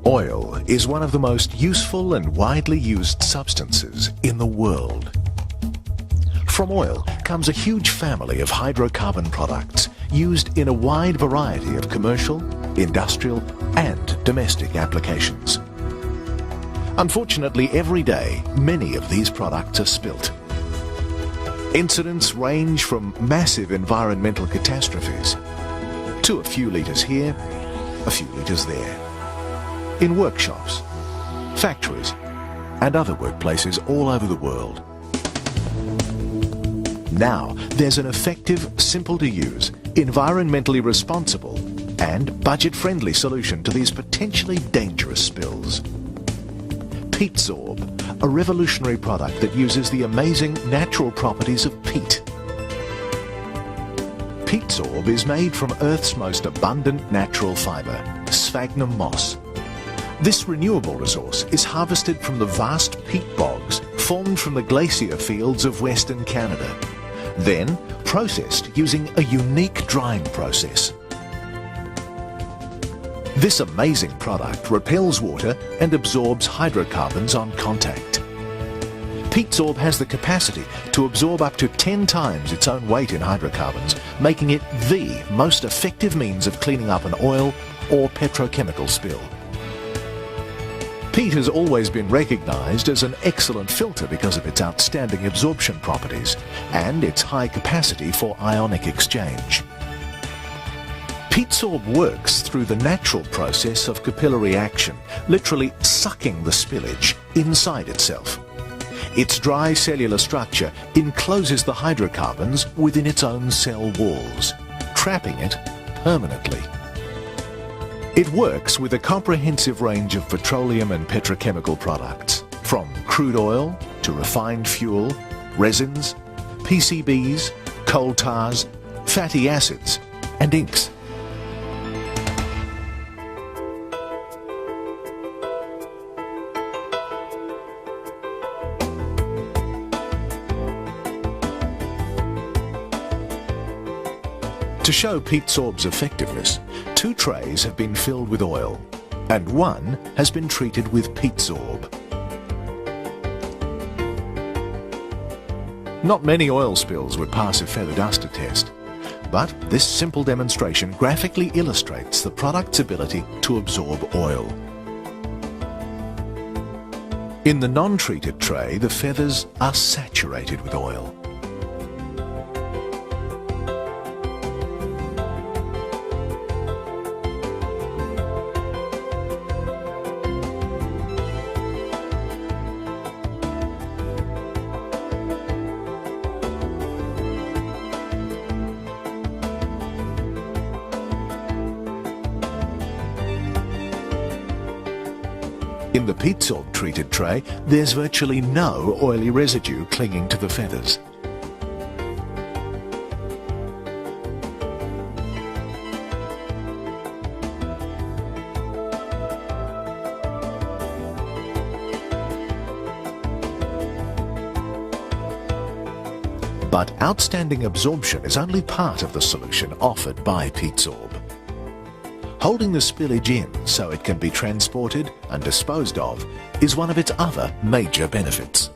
Oil is one of the most useful and widely used substances in the world. From oil comes a huge family of hydrocarbon products used in a wide variety of commercial, industrial and domestic applications. Unfortunately, every day, many of these products are spilt. Incidents range from massive environmental catastrophes to a few litres here, a few litres there. In workshops, factories and other workplaces all over the world. Now there's an effective, simple to use, environmentally responsible and budget-friendly solution to these potentially dangerous spills. Peatsorb, a revolutionary product that uses the amazing natural properties of peat. Peatsorb is made from Earth's most abundant natural fibre, sphagnum moss. This renewable resource is harvested from the vast peat bogs formed from the glacier fields of Western Canada, then processed using a unique drying process. This amazing product repels water and absorbs hydrocarbons on contact. Peatsorb has the capacity to absorb up to 10 times its own weight in hydrocarbons, making it the most effective means of cleaning up an oil or petrochemical spill. Peat has always been recognised as an excellent filter because of its outstanding absorption properties and its high capacity for ionic exchange. Peatsorb works through the natural process of capillary action, literally sucking the spillage inside itself. Its dry cellular structure encloses the hydrocarbons within its own cell walls, trapping it permanently. It works with a comprehensive range of petroleum and petrochemical products, from crude oil to refined fuel, resins, PCBs, coal tars, fatty acids and inks. To show Peatsorb's effectiveness, 2 trays have been filled with oil and 1 has been treated with Peatsorb. Not many oil spills would pass a feather duster test, but this simple demonstration graphically illustrates the product's ability to absorb oil. In the non-treated tray, the feathers are saturated with oil. In the Peatsorb treated tray, there's virtually no oily residue clinging to the feathers. But outstanding absorption is only part of the solution offered by Peatsorb. Holding the spillage in so it can be transported and disposed of is one of its other major benefits.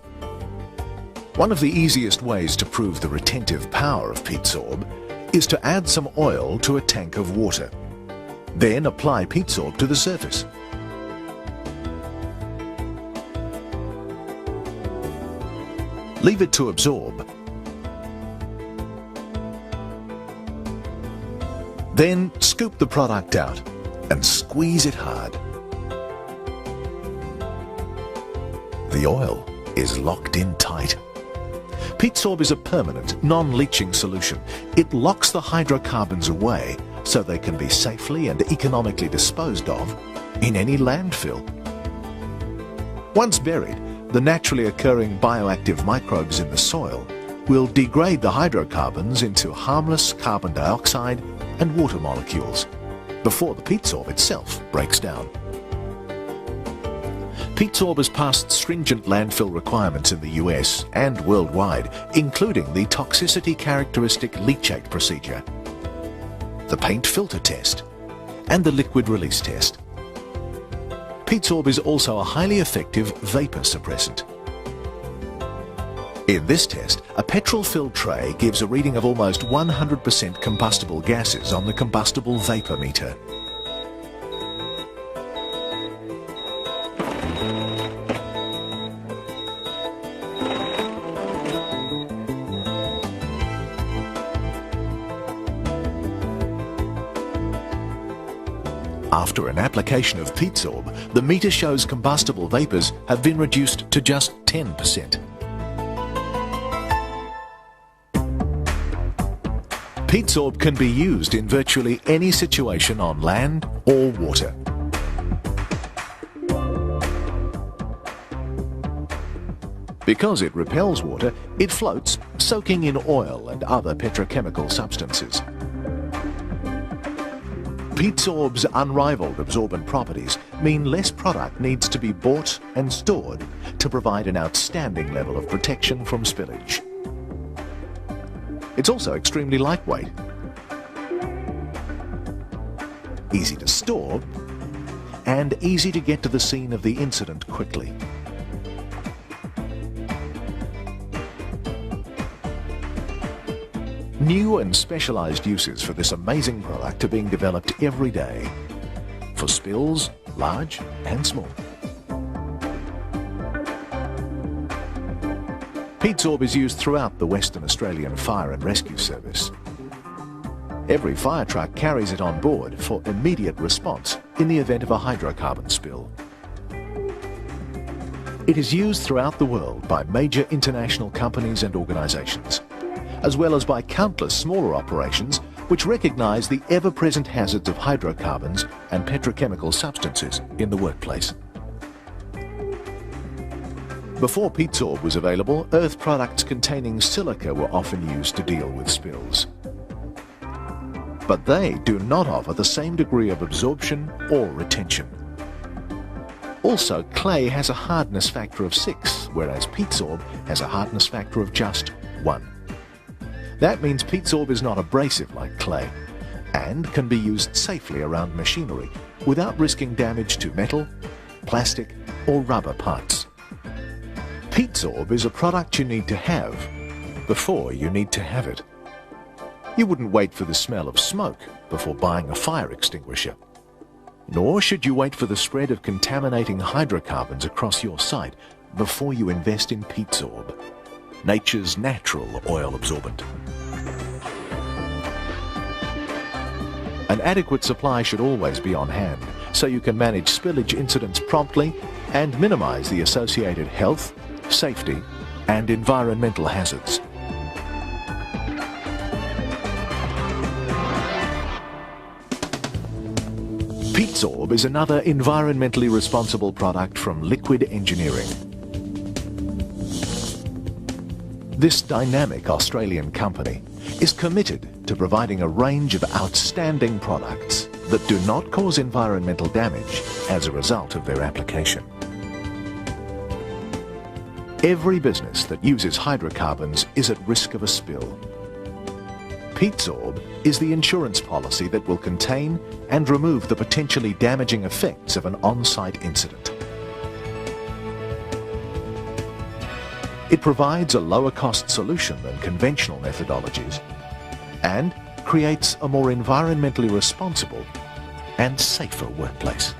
One of the easiest ways to prove the retentive power of Peatsorb is to add some oil to a tank of water. Then apply Peatsorb to the surface. Leave it to absorb. Then scoop the product out and squeeze it hard. The oil is locked in tight. Peatsorb is a permanent, non-leaching solution. It locks the hydrocarbons away so they can be safely and economically disposed of in any landfill. Once buried, the naturally occurring bioactive microbes in the soil will degrade the hydrocarbons into harmless carbon dioxide and water molecules before the Peatsorb itself breaks down. Peatsorb has passed stringent landfill requirements in the US and worldwide, including the toxicity characteristic leachate procedure, the paint filter test, and the liquid release test. Peatsorb is also a highly effective vapor suppressant. In this test, a petrol-filled tray gives a reading of almost 100% combustible gases on the combustible vapor meter. After an application of Peatsorb, the meter shows combustible vapors have been reduced to just 10%. Peatsorb can be used in virtually any situation on land or water. Because it repels water, it floats, soaking in oil and other petrochemical substances. Peatsorb's unrivaled absorbent properties mean less product needs to be bought and stored to provide an outstanding level of protection from spillage. It's also extremely lightweight, easy to store, and easy to get to the scene of the incident quickly. New and specialized uses for this amazing product are being developed every day for spills, large and small. Peatsorb is used throughout the Western Australian Fire and Rescue Service. Every fire truck carries it on board for immediate response in the event of a hydrocarbon spill. It is used throughout the world by major international companies and organizations, as well as by countless smaller operations which recognize the ever-present hazards of hydrocarbons and petrochemical substances in the workplace. Before Peatsorb was available, earth products containing silica were often used to deal with spills. But they do not offer the same degree of absorption or retention. Also, clay has a hardness factor of 6, whereas Peatsorb has a hardness factor of just 1. That means Peatsorb is not abrasive like clay and can be used safely around machinery without risking damage to metal, plastic or rubber parts. Peatsorb is a product you need to have before you need to have it. You wouldn't wait for the smell of smoke before buying a fire extinguisher. Nor should you wait for the spread of contaminating hydrocarbons across your site before you invest in Peatsorb, nature's natural oil absorbent. An adequate supply should always be on hand so you can manage spillage incidents promptly and minimize the associated health, safety and environmental hazards. Peatsorb is another environmentally responsible product from Liquid Engineering. This dynamic Australian company is committed to providing a range of outstanding products that do not cause environmental damage as a result of their application. Every business that uses hydrocarbons is at risk of a spill. Peatsorb is the insurance policy that will contain and remove the potentially damaging effects of an on-site incident. It provides a lower-cost solution than conventional methodologies and creates a more environmentally responsible and safer workplace.